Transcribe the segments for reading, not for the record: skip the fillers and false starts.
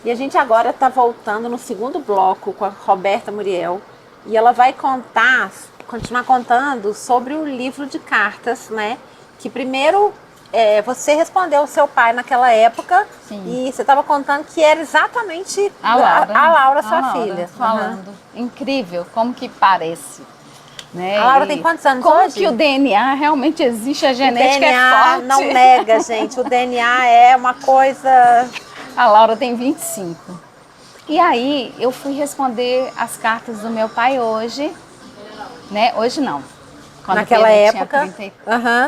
E a gente agora está voltando no segundo bloco com a Roberta Muriel. E ela vai continuar contando sobre o livro de cartas, né? Que primeiro você respondeu ao seu pai naquela época. Sim. E você estava contando que era exatamente A Laura, a Laura, sua filha. falando. Incrível, como que parece. Né? A Laura tem quantos anos como hoje? Que o DNA realmente existe, a genética o DNA é forte. não nega, gente. O DNA é uma coisa... A Laura tem 25. E aí eu fui responder as cartas do meu pai hoje, né? Hoje não. Quando Naquela o Pedro época, tinha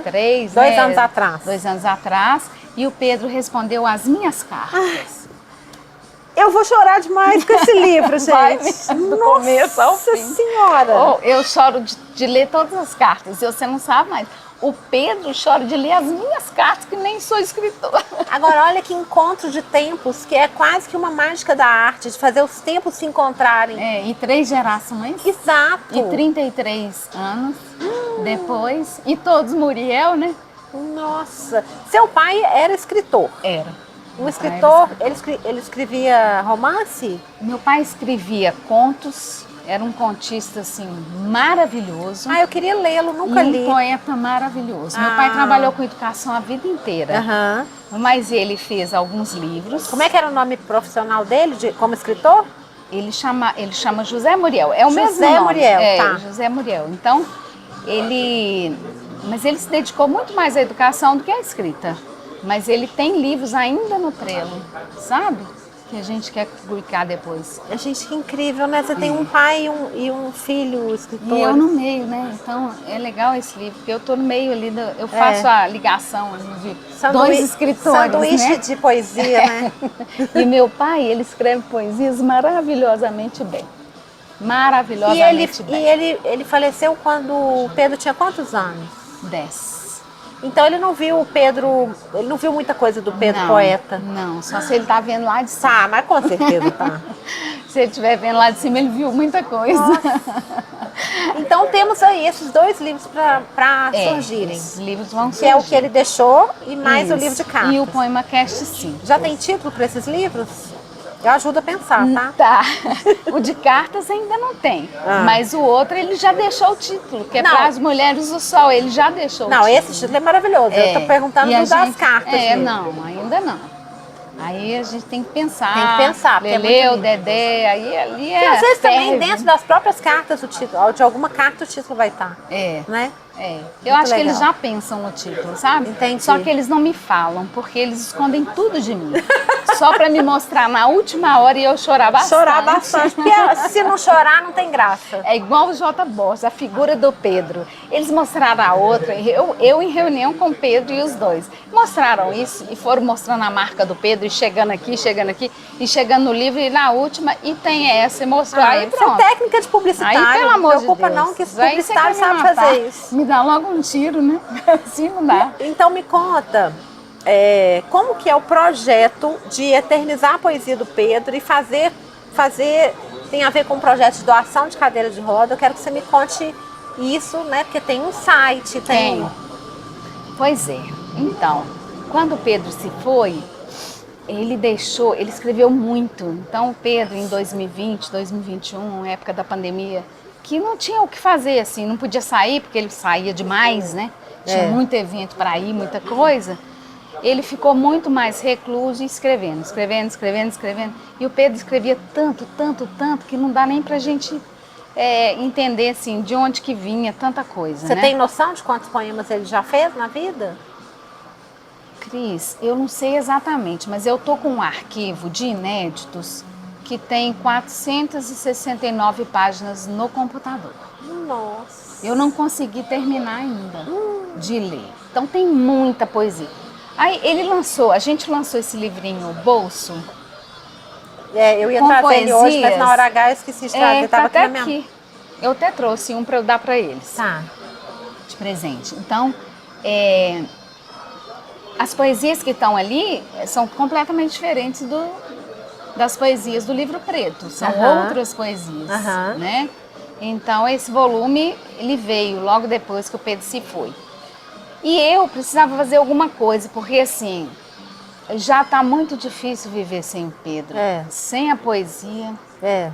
33, 2 anos atrás. 2 anos atrás. E o Pedro respondeu as minhas cartas. Eu vou chorar demais com esse livro, gente. Vai mesmo, do começo ao fim. Nossa Senhora! Oh, eu choro de ler todas as cartas, você não sabe mais. O Pedro chora de ler as minhas cartas, que nem sou escritora. Agora, olha que encontro de tempos, que é quase que uma mágica da arte, de fazer os tempos se encontrarem. E 3 gerações. Exato. E 33 anos depois. E todos Muriel, né? Nossa. Seu pai era escritor. Era. Um escritor, ele escrevia romance? Meu pai escrevia contos, era um contista assim maravilhoso. Eu queria lê-lo, nunca li. Um poeta maravilhoso. Meu pai trabalhou com educação a vida inteira, mas ele fez alguns livros. Como é que era o nome profissional dele como escritor? Ele chama José Muriel, é o mesmo nome. José Muriel, tá. José Muriel. Então, mas ele se dedicou muito mais à educação do que à escrita. Mas ele tem livros ainda no prelo, sabe? Que a gente quer publicar depois. A gente, que incrível, né? Você tem um pai e um filho escritor. E eu no meio, né? Então é legal esse livro, porque eu tô no meio ali, eu faço a ligação de dois escritores, sanduíche, né? de poesia, né? E meu pai, ele escreve poesias maravilhosamente bem. Maravilhosamente bem. E ele faleceu quando o Pedro tinha quantos anos? 10. Então ele não viu ele não viu muita coisa do Pedro poeta. Não, só se ele tá vendo lá de cima. Tá, mas com certeza tá. Se ele estiver vendo lá de cima, ele viu muita coisa. Então temos aí esses 2 livros para surgirem. Esses livros vão surgir. Que é o que ele deixou e mais o livro de cartas. E o Poema Cast 5. Já tem título para esses livros? Eu ajudo a pensar, tá? Tá. O de cartas ainda não tem. Mas o outro ele já deixou o título, que é para as mulheres do sol. Ele já deixou o título. Não, esse título é maravilhoso. Eu tô perguntando das cartas. Não, ainda não. Aí a gente tem que pensar. Tem que pensar. Lelê, o Dedé, aí ali é. E às vezes também dentro das próprias cartas o título, de alguma carta o título vai estar. Né? Eu acho que eles já pensam no título, sabe? Entendi. Só que eles não me falam, porque eles escondem tudo de mim. Só para me mostrar na última hora e eu chorar bastante. Chorar bastante, porque se não chorar não tem graça. É igual o J. Borges, a figura do Pedro. Eles mostraram a outra, eu em reunião com o Pedro e os dois. Mostraram isso e foram mostrando a marca do Pedro e chegando aqui, e chegando no livro e na última, e tem essa, e mostrou. Aí pronto. Isso é técnica de publicitário. Aí, pelo amor não preocupa de Deus. não, que esse publicitário sabe fazer isso. Me dá logo um tiro, né? Assim não dá. Então me conta, como que é o projeto de eternizar a poesia do Pedro e fazer tem a ver com o projeto de doação de cadeira de roda. Eu quero que você me conte isso, né? Porque tem um site, tem. Pois é. Então, quando o Pedro se foi, ele escreveu muito. Então o Pedro em 2020, 2021, época da pandemia, que não tinha o que fazer, assim, não podia sair, porque ele saía demais, né? Tinha muito evento para ir, muita coisa. Ele ficou muito mais recluso e escrevendo. E o Pedro escrevia tanto, que não dá nem pra gente entender, assim, de onde que vinha tanta coisa, Você né? tem noção de quantos poemas ele já fez na vida? Cris, eu não sei exatamente, mas eu tô com um arquivo de inéditos que tem 469 páginas no computador. Nossa. Eu não consegui terminar ainda de ler. Então tem muita poesia. Aí a gente lançou esse livrinho Bolso. Eu ia trazer ele hoje, mas na hora H eu esqueci de trazer. Estava aqui na minha mão. Eu até trouxe um para eu dar para eles. Tá. De presente. Então, as poesias que estão ali são completamente diferentes das poesias do livro preto. São outras poesias, né? Então, esse volume, ele veio logo depois que o Pedro se foi. E eu precisava fazer alguma coisa, porque assim, já está muito difícil viver sem o Pedro. É. Sem a poesia. É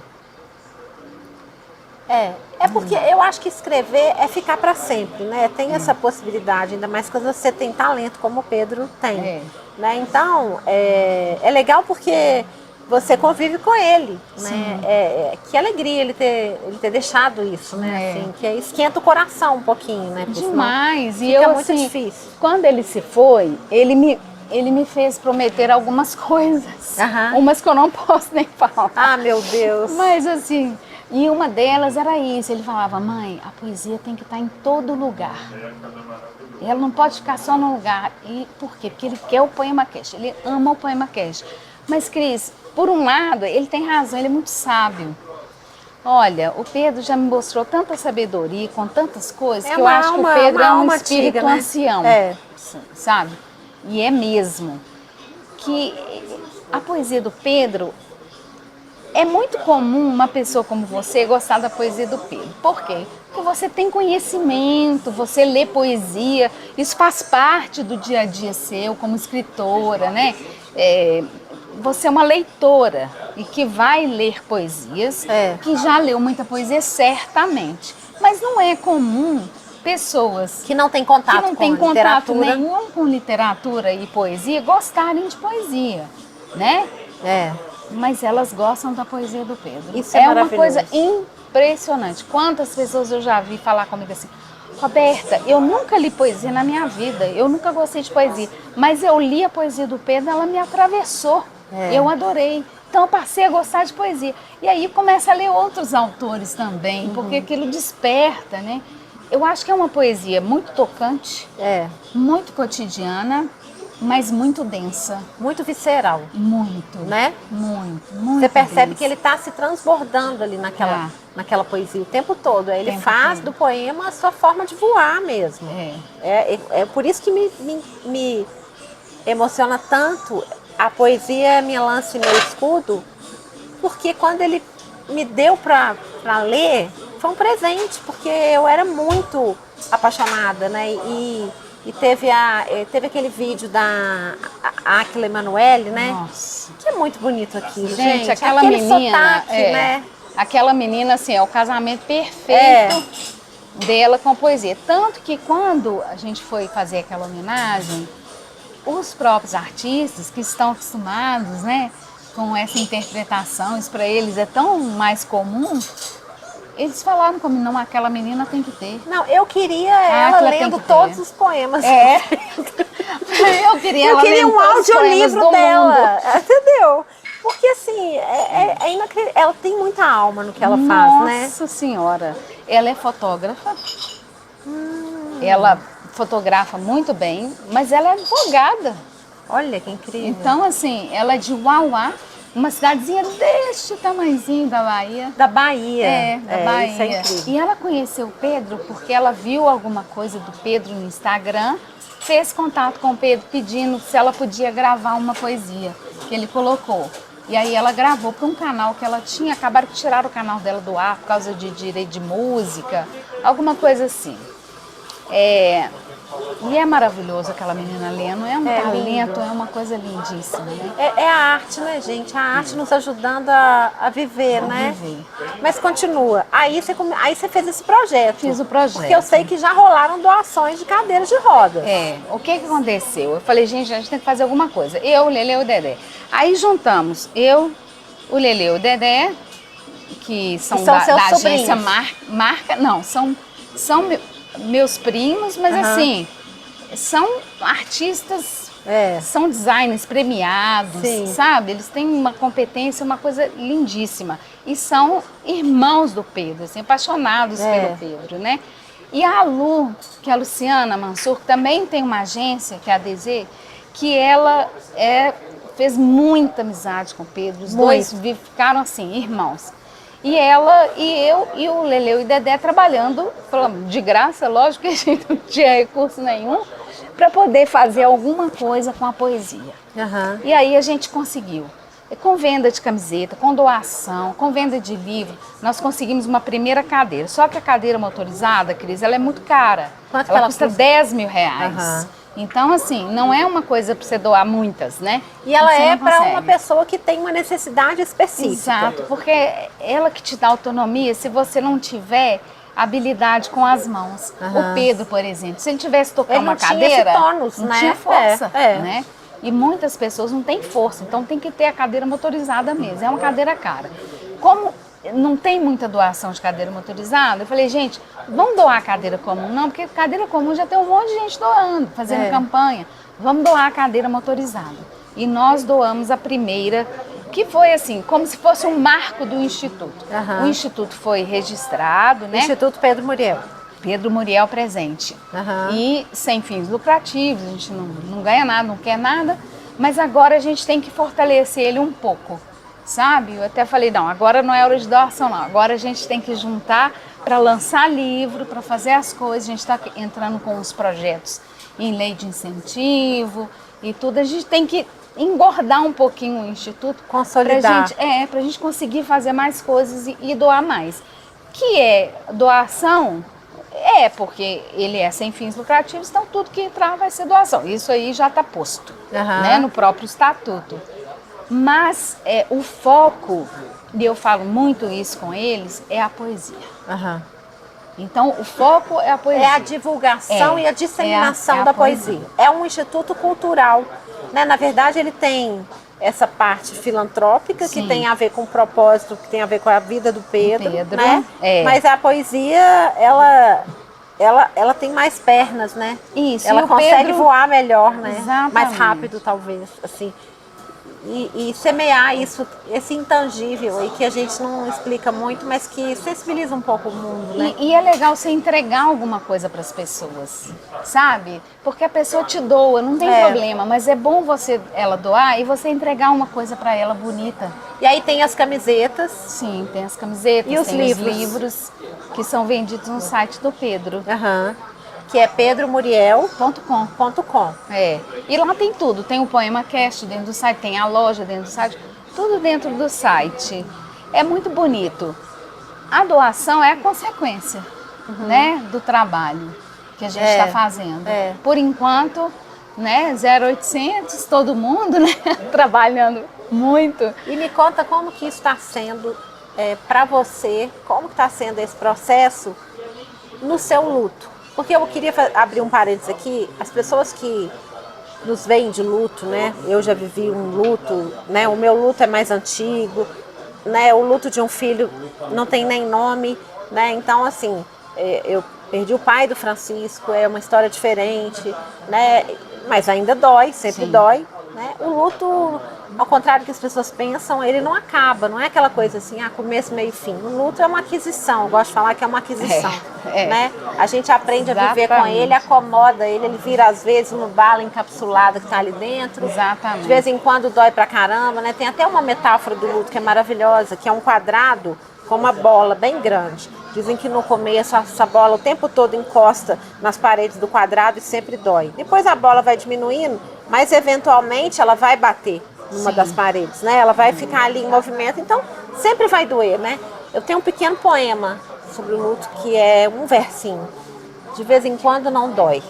porque eu acho que escrever é ficar para sempre, né? Tem essa possibilidade, ainda mais quando você tem talento como o Pedro tem. Né? Então, é legal porque você convive com ele, né? Que alegria ele ter deixado isso, né? Assim, que esquenta o coração um pouquinho, né? Porque demais. E fica eu, muito assim, difícil. Quando ele se foi, ele me fez prometer algumas coisas. Umas que eu não posso nem falar. Ah, meu Deus. Mas assim, e uma delas era isso. Ele falava, mãe, a poesia tem que estar em todo lugar. Ela não pode ficar só no lugar. E por quê? Porque ele quer o Poema Cash. Ele ama o Poema Cash. Mas, Cris, por um lado, ele tem razão, ele é muito sábio. Olha, o Pedro já me mostrou tanta sabedoria, com tantas coisas, que eu acho que o Pedro é um espírito antiga, né? ancião, sabe? E é mesmo. Que a poesia do Pedro, é muito comum uma pessoa como você gostar da poesia do Pedro. Por quê? Porque você tem conhecimento, você lê poesia, isso faz parte do dia a dia seu como escritora, né? Você é uma leitora e que vai ler poesias, que já leu muita poesia certamente. Mas não é comum pessoas que não têm contato, que não têm com contato literatura nenhum com literatura e poesia gostarem de poesia, né? Mas elas gostam da poesia do Pedro. Isso é uma coisa impressionante. Quantas pessoas eu já vi falar comigo assim, Roberta, eu nunca li poesia na minha vida, eu nunca gostei de poesia, mas eu li a poesia do Pedro, ela me atravessou, eu adorei. Então eu passei a gostar de poesia. E aí começa a ler outros autores também, porque aquilo desperta, né? Eu acho que é uma poesia muito tocante, muito cotidiana, mas muito densa. Muito visceral. Muito. Né? Muito. Você percebe densa. Que ele está se transbordando ali naquela poesia o tempo todo. Ele faz do poema a sua forma de voar mesmo. É por isso que me emociona tanto. A poesia é minha lança e meu escudo, porque quando ele me deu para ler, foi um presente, porque eu era muito apaixonada, né? E teve aquele vídeo da Áquila Emanuele, né? Nossa. Que é muito bonito aqui, gente. Aquela menina, sotaque, né? Aquela menina, assim, é o casamento perfeito dela com a poesia. Tanto que quando a gente foi fazer aquela homenagem, os próprios artistas que estão acostumados, né, com essa interpretação, isso para eles é tão mais comum, eles falaram comigo, não, aquela menina tem que ter. Não, eu queria ela lendo todos os poemas. Eu queria um audiolivro dela, entendeu? Porque assim, ela tem muita alma no que ela faz, né? Nossa Senhora, ela é fotógrafa, ela fotografa muito bem, mas ela é advogada. Olha que incrível. Então, assim, ela é de Uauá, uma cidadezinha deste tamanhozinho da Bahia. Da Bahia. Da Bahia. Isso é incrível. E ela conheceu o Pedro porque ela viu alguma coisa do Pedro no Instagram, fez contato com o Pedro pedindo se ela podia gravar uma poesia que ele colocou. E aí ela gravou para um canal que ela tinha, acabaram de tirar o canal dela do ar por causa de direito de música, alguma coisa assim. E é maravilhoso aquela menina lendo, é um talento, é uma coisa lindíssima, né? É a arte, né, gente? A arte nos ajudando a viver, né? Mas continua. Aí você fez esse projeto. Fiz o projeto. Porque eu sei que já rolaram doações de cadeiras de rodas. O que aconteceu? Eu falei, gente, a gente tem que fazer alguma coisa. Eu, o Lelê e o Dedé. Aí juntamos o Lelê e o Dedé, que são da agência Marca. Não, são meus primos, mas assim, são artistas, são designers premiados, sabe? Eles têm uma competência, uma coisa lindíssima. E são irmãos do Pedro, assim, apaixonados pelo Pedro, né? E a Lu, que é a Luciana Mansur, que também tem uma agência, que é a DZ, que ela fez muita amizade com o Pedro. Os dois ficaram assim, irmãos. E ela, e eu, e o Leleu e Dedé trabalhando, de graça, lógico que a gente não tinha recurso nenhum, para poder fazer alguma coisa com a poesia. E aí a gente conseguiu. Com venda de camiseta, com doação, com venda de livro, nós conseguimos uma primeira cadeira. Só que a cadeira motorizada, Cris, ela é muito cara. Ela custa 10 mil reais. Então, assim, não é uma coisa para você doar muitas, né? E ela Você é não para consegue. uma pessoa que tem uma necessidade específica. Exato, porque ela que te dá autonomia se você não tiver habilidade com as mãos. Aham. O Pedro, por exemplo, se ele tivesse tocar Ele uma não tinha cadeira, esse tônus, não né? tinha força, É. né? E muitas pessoas não têm força, então tem que ter a cadeira motorizada mesmo, é uma cadeira cara. Como não tem muita doação de cadeira motorizada, eu falei, gente, vamos doar a cadeira comum? Não, porque cadeira comum já tem um monte de gente doando, fazendo campanha. Vamos doar a cadeira motorizada. E nós doamos a primeira, que foi assim, como se fosse um marco do Instituto. Aham. O Instituto foi registrado, né? Instituto Pedro Muriel. Pedro Muriel presente. Aham. E sem fins lucrativos, a gente não ganha nada, não quer nada, mas agora a gente tem que fortalecer ele um pouco, sabe? Eu até falei, não, agora não é hora de doação não, agora a gente tem que juntar para lançar livro, para fazer as coisas, a gente está entrando com os projetos em lei de incentivo e tudo, a gente tem que engordar um pouquinho o Instituto. Consolidar. Pra gente conseguir fazer mais coisas e doar mais. Que é doação, porque ele é sem fins lucrativos, então tudo que entrar vai ser doação. Isso aí já está posto, Aham. né, no próprio estatuto. Mas o foco, e eu falo muito isso com eles, é a poesia. Aham. Então, o foco é a poesia. É a divulgação e a disseminação da poesia. É um instituto cultural, né? Na verdade, ele tem essa parte filantrópica, Sim. que tem a ver com o propósito, que tem a ver com a vida do Pedro, né? É. Mas a poesia, ela tem mais pernas, né? Isso. Ela e o consegue Pedro, voar melhor, né? Exatamente. Mais rápido, talvez, assim. E semear isso, esse intangível aí que a gente não explica muito, mas que sensibiliza um pouco o mundo, né? E é legal você entregar alguma coisa para as pessoas, sabe? Porque a pessoa te doa, não tem problema, mas é bom ela doar e você entregar uma coisa para ela bonita. E aí tem as camisetas. Sim, tem as camisetas, E os tem livros? os livros que são vendidos no site do Pedro. Aham. Que é pedromuriel.com. E lá tem tudo, tem o Poema Cast dentro do site, tem a loja dentro do site, tudo dentro do site. É muito bonito. A doação é a consequência, né, do trabalho que a gente está fazendo. Por enquanto, né, 0800, todo mundo, né, trabalhando muito. E me conta como que isso está sendo para você, como que está sendo esse processo no seu luto. Porque eu queria abrir um parênteses aqui, as pessoas que nos veem de luto, né? Eu já vivi um luto, né? O meu luto é mais antigo, né? O luto de um filho não tem nem nome, né? Então, assim, eu perdi o pai do Francisco, é uma história diferente, né? Mas ainda dói, sempre dói, né? O luto, ao contrário do que as pessoas pensam, ele não acaba, não é aquela coisa assim, começo, meio e fim. O luto é uma aquisição, eu gosto de falar que é uma aquisição, né? A gente aprende a viver com ele, acomoda ele vira às vezes uma bala encapsulada que está ali dentro. Exatamente. De vez em quando dói pra caramba, né? Tem até uma metáfora do luto que é maravilhosa, que é um quadrado com uma bola bem grande. Dizem que no começo essa bola o tempo todo encosta nas paredes do quadrado e sempre dói. Depois a bola vai diminuindo, mas eventualmente ela vai bater numa das paredes, né? Ela vai ficar ali em movimento, então sempre vai doer, né? Eu tenho um pequeno poema sobre o luto que é um versinho. De vez em quando não dói.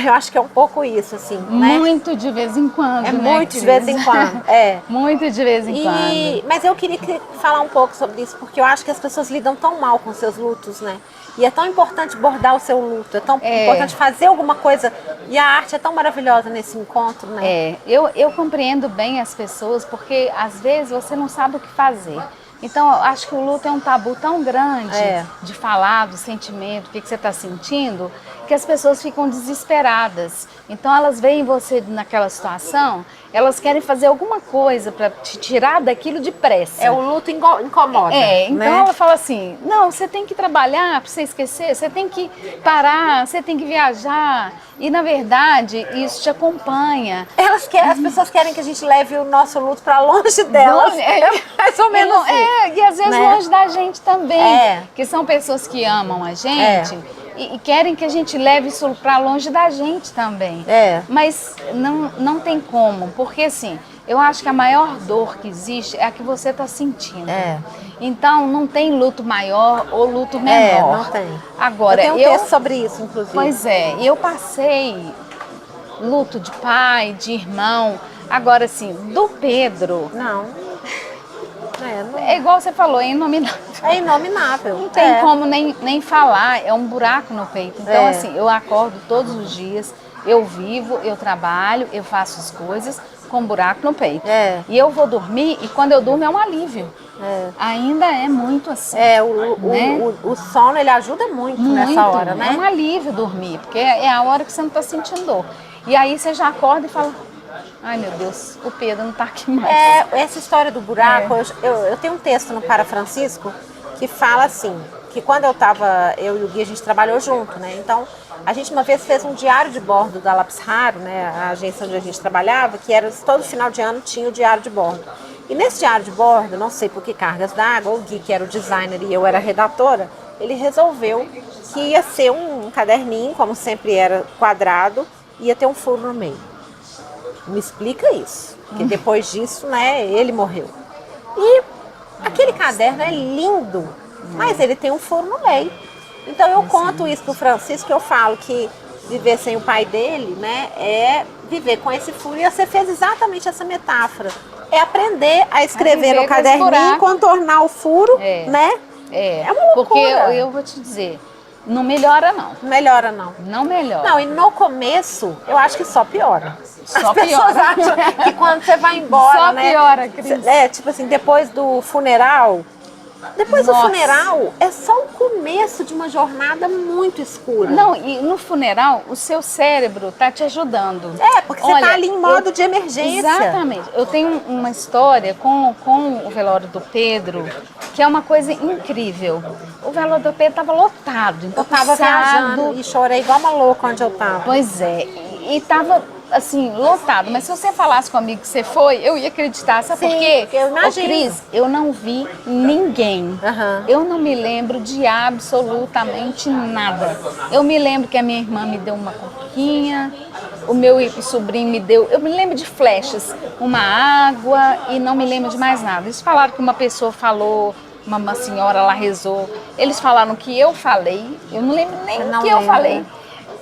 Eu acho que é um pouco isso, assim, né? Muito de vez em quando, muito de vez em quando, Muito de vez em quando. Mas eu queria falar um pouco sobre isso, porque eu acho que as pessoas lidam tão mal com seus lutos, né? E é tão importante bordar o seu luto, é tão importante fazer alguma coisa. E a arte é tão maravilhosa nesse encontro, né? Eu compreendo bem as pessoas, porque às vezes você não sabe o que fazer. Então, eu acho que o luto é um tabu tão grande de falar do sentimento, o que você está sentindo, que as pessoas ficam desesperadas. Então, elas veem você naquela situação, elas querem fazer alguma coisa para te tirar daquilo depressa. O luto incomoda. Então né? ela fala assim, não, você tem que trabalhar para você esquecer, você tem que parar, você tem que viajar. E, na verdade, isso te acompanha. As pessoas querem que a gente leve o nosso luto para longe delas. Mais ou menos e às vezes longe da gente também. Que são pessoas que amam a gente e querem que a gente leve isso para longe da gente também. Mas não tem como, porque assim, eu acho que a maior dor que existe é a que você está sentindo. Então, não tem luto maior ou luto menor. Não tem. Agora, eu tenho um texto sobre isso, inclusive. Pois é, eu passei luto de pai, de irmão. Agora, assim, do Pedro... Não. É igual você falou, é inominável. É inominável. Não tem como nem falar, é um buraco no peito. Então, assim, eu acordo todos os dias, eu vivo, eu trabalho, eu faço as coisas com um buraco no peito. E eu vou dormir e quando eu durmo é um alívio. Ainda é muito assim. O sono, ele ajuda muito nessa hora, né? É um alívio dormir, porque é a hora que você não está sentindo dor. E aí você já acorda e fala... Ai, meu Deus, o Pedro não está aqui mais. Essa história do buraco, eu tenho um texto no Para Francisco que fala assim, que quando eu e o Gui, a gente trabalhou junto, né? Então, a gente uma vez fez um diário de bordo da Lápis Raro, né? A agência onde a gente trabalhava, que era todo final de ano tinha o diário de bordo. E nesse diário de bordo, não sei por que cargas d'água, o Gui, que era o designer e eu era a redatora, ele resolveu que ia ser um caderninho, como sempre era quadrado, ia ter um furo no meio. Me explica isso, porque depois disso, né, ele morreu. E aquele caderno é lindo, mas ele tem um furo no meio. Então eu conto isso pro Francisco, eu falo que viver sem o pai dele, né, é viver com esse furo. E você fez exatamente essa metáfora. É aprender a escrever no caderninho, contornar o furo, né? É uma loucura. Porque eu vou te dizer, não melhora não. Melhora não. Não melhora. Não, e no começo, eu acho que só piora. Só As pessoas acham que quando você vai embora, só né? piora, Cris. Tipo assim, depois do funeral. Depois do funeral, é só o começo de uma jornada muito escura. Não, e no funeral, o seu cérebro tá te ajudando. Porque você tá ali em modo de emergência. Exatamente. Eu tenho uma história com o velório do Pedro, que é uma coisa incrível. O velório do Pedro tava lotado. Eu tava viajando e chorei igual uma louca onde eu tava. Pois é, e tava assim, lotado. Mas se você falasse comigo que você foi, eu ia acreditar. Sabe por quê? Eu imagino. Cris, eu não vi ninguém. Eu não me lembro de absolutamente nada. Eu me lembro que a minha irmã me deu uma coquinha, o meu sobrinho me deu... Eu me lembro de flechas, uma água e não me lembro de mais nada. Eles falaram que uma pessoa falou... Uma senhora lá rezou. Eles falaram que eu falei. Eu não lembro nem o que eu falei.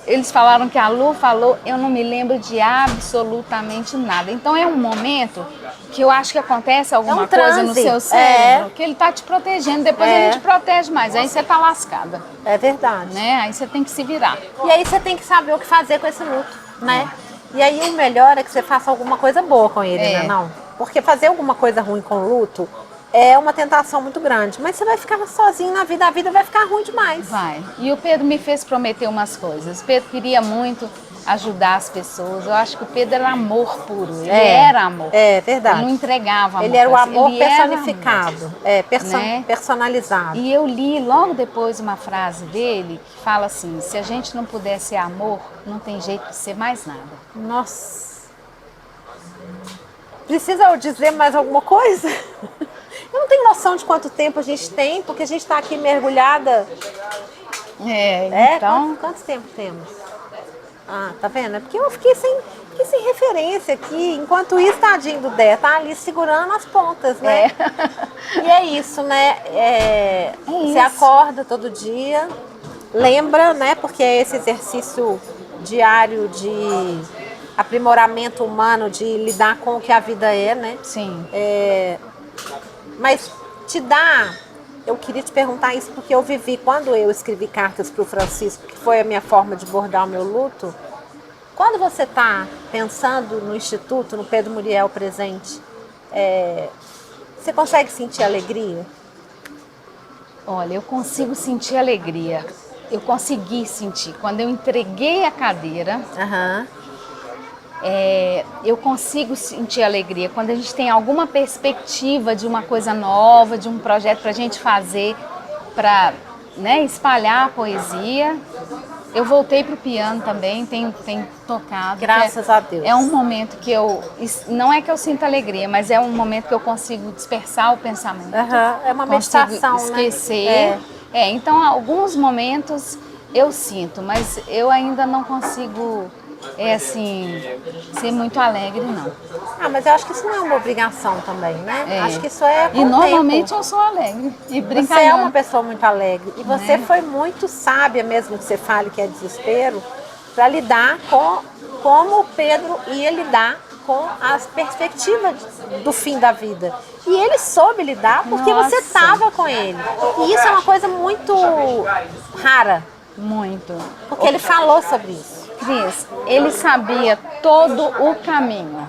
Eles falaram que a Lu falou, eu não me lembro de absolutamente nada. Então é um momento que eu acho que acontece alguma coisa no seu cérebro, que ele tá te protegendo, depois ele te protege mais, aí você tá lascada. É verdade. Né? Aí você tem que se virar. E aí você tem que saber o que fazer com esse luto, né? E aí o melhor é que você faça alguma coisa boa com ele, né? Não? Porque fazer alguma coisa ruim com o luto é uma tentação muito grande. Mas você vai ficar sozinho na vida, a vida vai ficar ruim demais. Vai. E o Pedro me fez prometer umas coisas. O Pedro queria muito ajudar as pessoas. Eu acho que o Pedro era amor puro. Ele era amor. É verdade. Ele não entregava amor. Ele era o amor personificado, personalizado. E eu li logo depois uma frase dele que fala assim, se a gente não puder ser amor, não tem jeito de ser mais nada. Nossa. Precisa eu dizer mais alguma coisa? Eu não tenho noção de quanto tempo a gente tem, porque a gente está aqui mergulhada. Então... Quanto tempo temos? Ah, tá vendo? É porque eu fiquei sem referência aqui. Enquanto isso, tadinho do Dé, tá ali segurando as pontas, né? E é isso, né? Você acorda todo dia, lembra, né? Porque é esse exercício diário de aprimoramento humano, de lidar com o que a vida é, né? Sim. Mas te dá... Eu queria te perguntar isso porque eu vivi, quando eu escrevi cartas para o Francisco, que foi a minha forma de bordar o meu luto, quando você está pensando no Instituto, no Pedro Muriel presente, você consegue sentir alegria? Olha, eu consigo sentir alegria. Eu consegui sentir. Quando eu entreguei a cadeira... eu consigo sentir alegria quando a gente tem alguma perspectiva de uma coisa nova, de um projeto para a gente fazer, para, né, espalhar a poesia. Eu voltei para o piano também, tenho tocado. Graças a Deus. É um momento que não é que eu sinto alegria, mas é um momento que eu consigo dispersar o pensamento. É uma meditação, esquecer. Então, alguns momentos eu sinto, mas eu ainda não consigo é assim, ser muito alegre, não. Ah, mas eu acho que isso não é uma obrigação também, né? É. Acho que isso é com E o normalmente tempo. eu sou alegre e Você é brincalhona. uma pessoa muito alegre e você Né? foi muito sábia, mesmo que você fale que é desespero, para lidar com como o Pedro ia lidar com as perspectivas do fim da vida. E ele soube lidar porque você Nossa. estava com ele. E isso é uma coisa muito rara, Muito. porque ele falou sobre isso. Cris, ele sabia todo o caminho.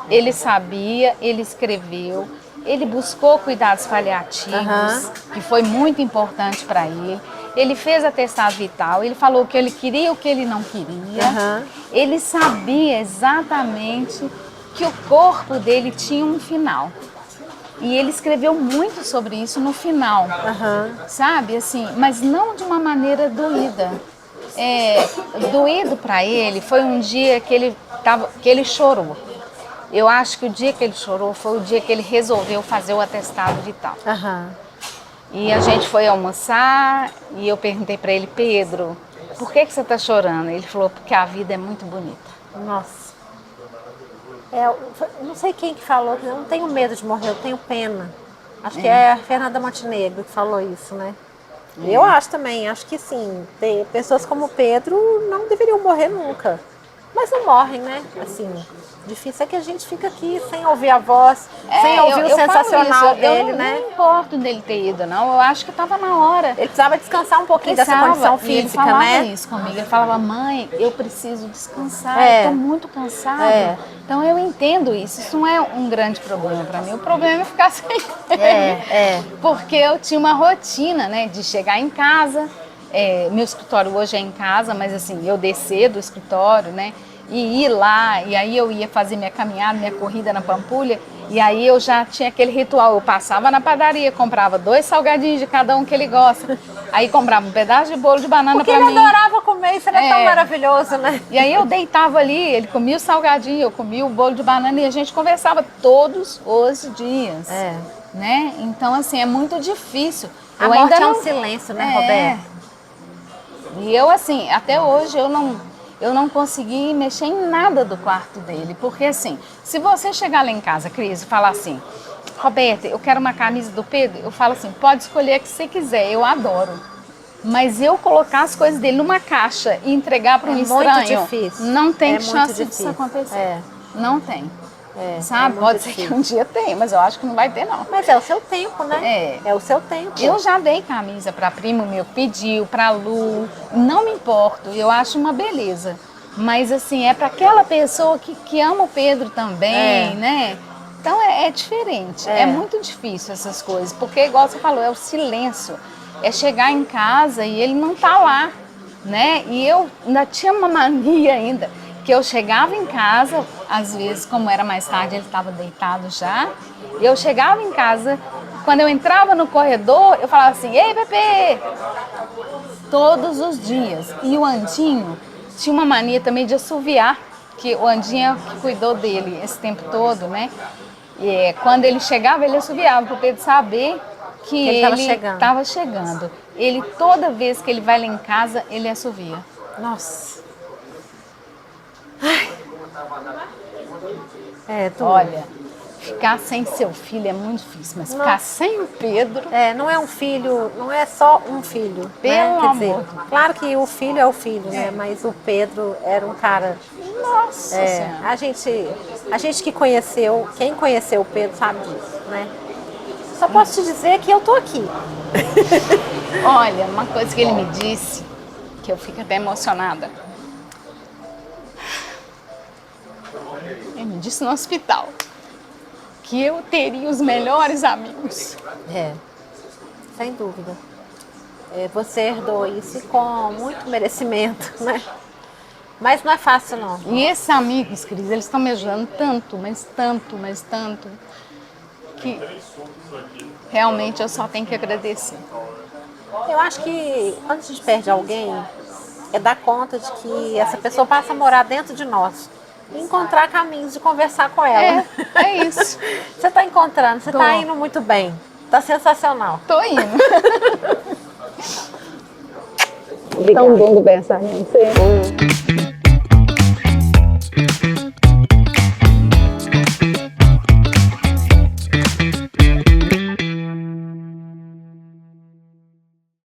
Ele sabia, ele escreveu, ele buscou cuidados paliativos, Aham. que foi muito importante para ele. Ele fez atestado vital, ele falou o que ele queria e o que ele não queria. Aham. Ele sabia exatamente que o corpo dele tinha um final. E ele escreveu muito sobre isso no final, Aham. sabe? Assim, mas não de uma maneira doída. Doído para ele foi um dia que ele chorou. Eu acho que o dia que ele chorou foi o dia que ele resolveu fazer o atestado vital. Aham. E a gente foi almoçar e eu perguntei para ele, Pedro, por que você está chorando? Ele falou, porque a vida é muito bonita. Nossa. Eu não sei quem que falou, que eu não tenho medo de morrer, eu tenho pena. Acho que é a Fernanda Montenegro que falou isso, né? Eu acho também, acho que sim, pessoas como o Pedro não deveriam morrer nunca. Mas não morrem, né? Assim, difícil é que a gente fica aqui sem ouvir a voz, sem ouvir o sensacional dele, eu né? não importo dele ter ido, não. Eu acho que estava na hora. Ele precisava descansar um pouquinho dessa Precisava, condição e ele física, falava né? isso comigo. Ele falava, mãe, eu preciso descansar, É. eu tô muito cansado. É. Então eu entendo isso. Isso não é um grande problema para mim. O problema é ficar sem ele. É. Porque eu tinha uma rotina, né, de chegar em casa. Meu escritório hoje é em casa, mas assim, eu descer do escritório, né? E ir lá, e aí eu ia fazer minha caminhada, minha corrida na Pampulha, e aí eu já tinha aquele ritual, eu passava na padaria, comprava 2 salgadinhos de cada um que ele gosta, aí comprava um pedaço de bolo de banana Porque pra ele mim. adorava comer, isso era tão maravilhoso, né? E aí eu deitava ali, ele comia o salgadinho, eu comia o bolo de banana e a gente conversava todos os dias, né? Então assim, é muito difícil. A morte é um silêncio, né, Roberto? E eu assim, até hoje eu não consegui mexer em nada do quarto dele, porque assim, se você chegar lá em casa, Cris, e falar assim, Roberta, eu quero uma camisa do Pedro, eu falo assim, pode escolher a que você quiser, eu adoro. Mas eu colocar as coisas dele numa caixa e entregar para um estranho, muito difícil. não tem muito chance difícil. disso acontecer. É. Não tem. É, Sabe? muito Pode ser difícil. que um dia tenha, mas eu acho que não vai ter, não. Mas é o seu tempo, né? É. o seu tempo. Eu já dei camisa para primo meu que pediu, para Lu, não me importo, eu acho uma beleza. Mas assim, é para aquela pessoa que ama o Pedro também, né? Então é diferente, é muito difícil essas coisas, porque igual você falou, é o silêncio, é chegar em casa e ele não tá lá, né? E eu ainda tinha uma mania ainda, que eu chegava em casa, às vezes, como era mais tarde, ele estava deitado já, e eu chegava em casa, quando eu entrava no corredor, eu falava assim, ei, Pepe! Todos os dias. E o Andinho tinha uma mania também de assoviar, que o Andinho é o que cuidou dele esse tempo todo, né? E quando ele chegava, ele assoviava, para o Pedro saber que ele estava chegando. Ele, toda vez que ele vai lá em casa, ele assovia. Nossa. Olha, ficar sem seu filho é muito difícil, mas ficar sem o Pedro... não é um filho, não é só um filho. Pelo amor. Claro que o filho é o filho, né? Mas o Pedro era um cara... Nossa Senhora. A gente que conheceu, quem conheceu o Pedro sabe disso, né? Só posso te dizer que eu tô aqui. Olha, uma coisa que ele me disse, que eu fico até emocionada. Ele me disse no hospital que eu teria os melhores amigos. Sem dúvida. Você herdou isso com muito merecimento, né? Mas não é fácil, não. E esses amigos, Cris, eles estão me ajudando tanto, mas tanto, que realmente eu só tenho que agradecer. Eu acho que quando a gente perde alguém, é dar conta de que essa pessoa passa a morar dentro de nós. E encontrar caminhos de conversar com ela. É isso. Você está encontrando, você está indo muito bem. Tá sensacional. Tô indo. Tão bom conversar com você.